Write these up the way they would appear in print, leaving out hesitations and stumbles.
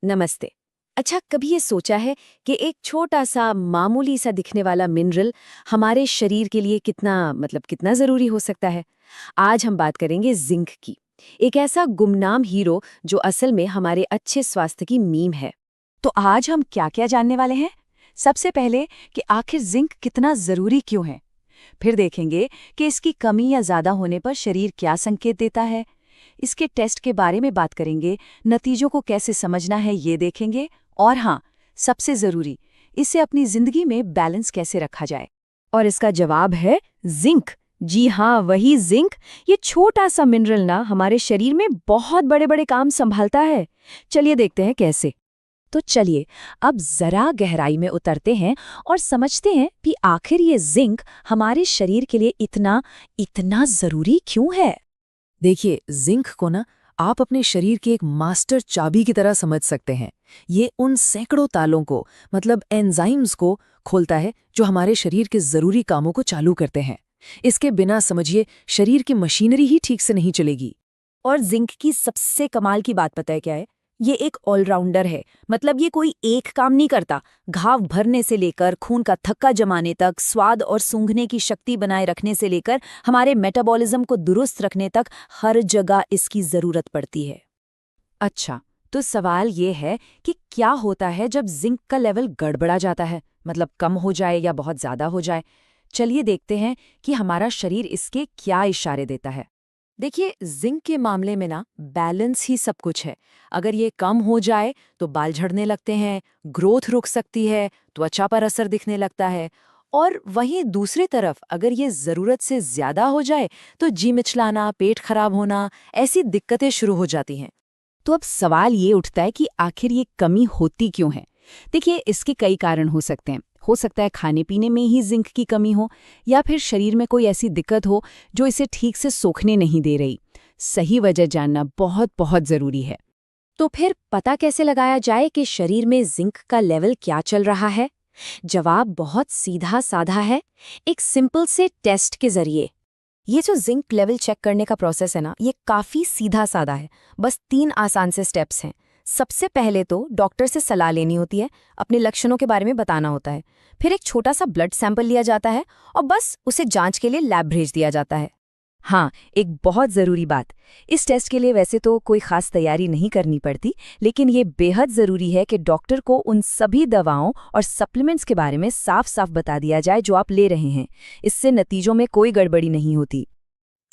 नमस्ते। अच्छा, कभी ये सोचा है कि एक छोटा सा मामूली सा दिखने वाला मिनरल हमारे शरीर के लिए कितना ज़रूरी हो सकता है? आज हम बात करेंगे जिंक की। एक ऐसा गुमनाम हीरो जो असल में हमारे अच्छे स्वास्थ्य की मीम है। तो आज हम क्या-क्या जानने वाले हैं? सबसे पहले कि आखिर जिंक कितना जरूरी क्यों है। फिर देखेंगे कि इसकी कमी या ज्यादा होने पर शरीर क्या संकेत देता है। इसके टेस्ट के बारे में बात करेंगे, नतीजों को कैसे समझना है ये देखेंगे, और हाँ, सबसे जरूरी, इसे अपनी जिंदगी में बैलेंस कैसे रखा जाए। और इसका जवाब है जिंक। जी हाँ, वही जिंक। ये छोटा सा मिनरल ना हमारे शरीर में बहुत बड़े बड़े काम संभालता है। चलिए देखते हैं कैसे। तो चलिए अब जरा गहराई में उतरते हैं और समझते हैं कि आखिर ये जिंक हमारे शरीर के लिए इतना इतना जरूरी क्यों है। देखिए, जिंक को ना आप अपने शरीर के एक मास्टर चाबी की तरह समझ सकते हैं। ये उन सैकड़ों तालों को, मतलब एंजाइम्स को खोलता है जो हमारे शरीर के जरूरी कामों को चालू करते हैं। इसके बिना समझिए शरीर की मशीनरी ही ठीक से नहीं चलेगी। और जिंक की सबसे कमाल की बात पता है क्या है? ये एक ऑलराउंडर है। मतलब ये कोई एक काम नहीं करता। घाव भरने से लेकर खून का थक्का जमाने तक, स्वाद और सूंघने की शक्ति बनाए रखने से लेकर हमारे मेटाबॉलिज्म को दुरुस्त रखने तक हर जगह इसकी जरूरत पड़ती है। अच्छा, तो सवाल ये है कि क्या होता है जब जिंक का लेवल गड़बड़ा जाता है, मतलब कम हो जाए या बहुत ज्यादा हो जाए। चलिए देखते हैं कि हमारा शरीर इसके क्या इशारे देता है। देखिए, जिंक के मामले में ना बैलेंस ही सब कुछ है। अगर ये कम हो जाए तो बाल झड़ने लगते हैं, ग्रोथ रुक सकती है, त्वचा पर असर दिखने लगता है। और वहीं दूसरी तरफ अगर ये ज़रूरत से ज़्यादा हो जाए तो जी मिचलाना, पेट खराब होना, ऐसी दिक्कतें शुरू हो जाती हैं। तो अब सवाल ये उठता है कि आखिर ये कमी होती क्यों है। देखिए, इसके कई कारण हो सकते हैं। हो सकता है खाने पीने में ही जिंक की कमी हो, या फिर शरीर में कोई ऐसी दिक्कत हो जो इसे ठीक से सोखने नहीं दे रही। सही वजह जानना बहुत बहुत जरूरी है। तो फिर पता कैसे लगाया जाए कि शरीर में जिंक का लेवल क्या चल रहा है? जवाब बहुत सीधा साधा है, एक सिंपल से टेस्ट के जरिए। ये जो जिंक लेवल चेक करने का प्रोसेस है ना, ये काफ़ी सीधा साधा है। बस 3 आसान से स्टेप्स हैं। सबसे पहले तो डॉक्टर से सलाह लेनी होती है, अपने लक्षणों के बारे में बताना होता है। फिर एक छोटा सा ब्लड सैंपल लिया जाता है और बस उसे जांच के लिए लैब भेज दिया जाता है। हाँ, एक बहुत ज़रूरी बात, इस टेस्ट के लिए वैसे तो कोई खास तैयारी नहीं करनी पड़ती, लेकिन ये बेहद ज़रूरी है कि डॉक्टर को उन सभी दवाओं और सप्लीमेंट्स के बारे में साफ साफ बता दिया जाए जो आप ले रहे हैं। इससे नतीजों में कोई गड़बड़ी नहीं होती।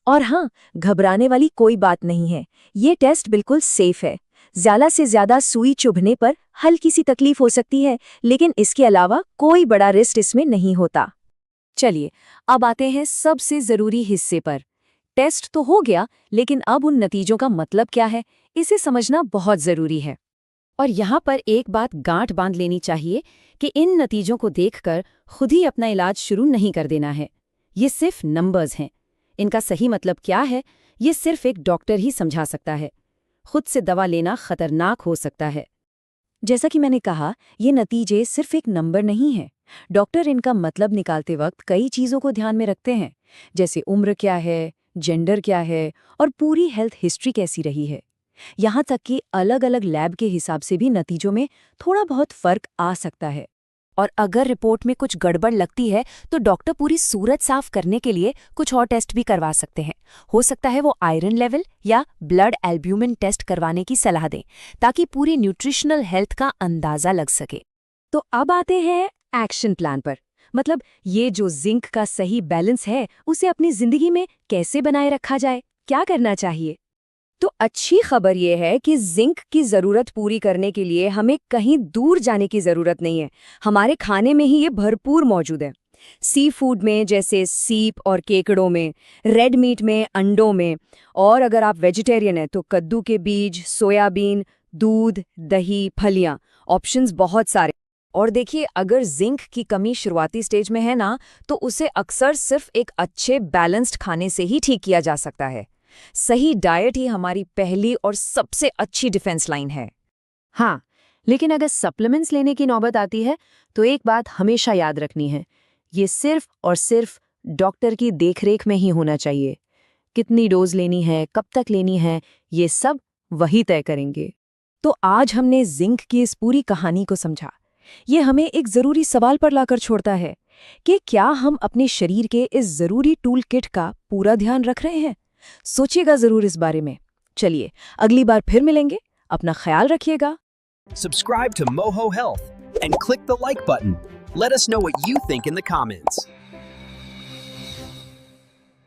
और हाँ, घबराने वाली कोई बात नहीं है। ये टेस्ट बिल्कुल सेफ है। ज्यादा से ज्यादा सुई चुभने पर हल्की सी तकलीफ हो सकती है, लेकिन इसके अलावा कोई बड़ा रिस्क इसमें नहीं होता। चलिए, अब आते हैं सबसे जरूरी हिस्से पर। टेस्ट तो हो गया, लेकिन अब उन नतीजों का मतलब क्या है, इसे समझना बहुत जरूरी है। और यहाँ पर एक बात गांठ बांध लेनी चाहिए कि इन नतीजों को देखकर खुद ही अपना इलाज शुरू नहीं कर देना है। ये सिर्फ नंबर्स हैं। इनका सही मतलब क्या है, ये सिर्फ एक डॉक्टर ही समझा सकता है। खुद से दवा लेना खतरनाक हो सकता है। जैसा कि मैंने कहा, ये नतीजे सिर्फ एक नंबर नहीं है। डॉक्टर इनका मतलब निकालते वक्त कई चीज़ों को ध्यान में रखते हैं, जैसे उम्र क्या है, जेंडर क्या है, और पूरी हेल्थ हिस्ट्री कैसी रही है। यहाँ तक कि अलग अलग लैब के हिसाब से भी नतीजों में थोड़ा बहुत फर्क आ सकता है। और अगर रिपोर्ट में कुछ गड़बड़ लगती है तो डॉक्टर पूरी सूरत साफ करने के लिए कुछ और टेस्ट भी करवा सकते हैं। हो सकता है वो आयरन लेवल या ब्लड एल्ब्यूमिन टेस्ट करवाने की सलाह दें, ताकि पूरी न्यूट्रिशनल हेल्थ का अंदाजा लग सके। तो अब आते हैं एक्शन प्लान पर। मतलब ये जो जिंक का सही बैलेंस है, उसे अपनी जिंदगी में कैसे बनाए रखा जाए, क्या करना चाहिए। तो अच्छी खबर यह है कि जिंक की ज़रूरत पूरी करने के लिए हमें कहीं दूर जाने की ज़रूरत नहीं है। हमारे खाने में ही ये भरपूर मौजूद है। सी फूड में, जैसे सीप और केकड़ों में, रेड मीट में, अंडों में, और अगर आप वेजिटेरियन हैं तो कद्दू के बीज, सोयाबीन, दूध, दही, फलियां, ऑप्शंस बहुत सारे। और देखिए, अगर जिंक की कमी शुरुआती स्टेज में है ना, तो उसे अक्सर सिर्फ एक अच्छे बैलेंस्ड खाने से ही ठीक किया जा सकता है। सही डाइट ही हमारी पहली और सबसे अच्छी डिफेंस लाइन है। हाँ, लेकिन अगर सप्लीमेंट्स लेने की नौबत आती है तो एक बात हमेशा याद रखनी है, ये सिर्फ और सिर्फ डॉक्टर की देखरेख में ही होना चाहिए। कितनी डोज लेनी है, कब तक लेनी है, ये सब वही तय करेंगे। तो आज हमने जिंक की इस पूरी कहानी को समझा। ये हमें एक ज़रूरी सवाल पर लाकर छोड़ता है कि क्या हम अपने शरीर के इस ज़रूरी टूल किट का पूरा ध्यान रख रहे हैं? सोचिएगा ज़रूर इस बारे में। चलिए, अगली बार फिर मिलेंगे। अपना ख्याल रखिएगा। Subscribe to Moho Health and click the like button. Let us know what you think in the comments.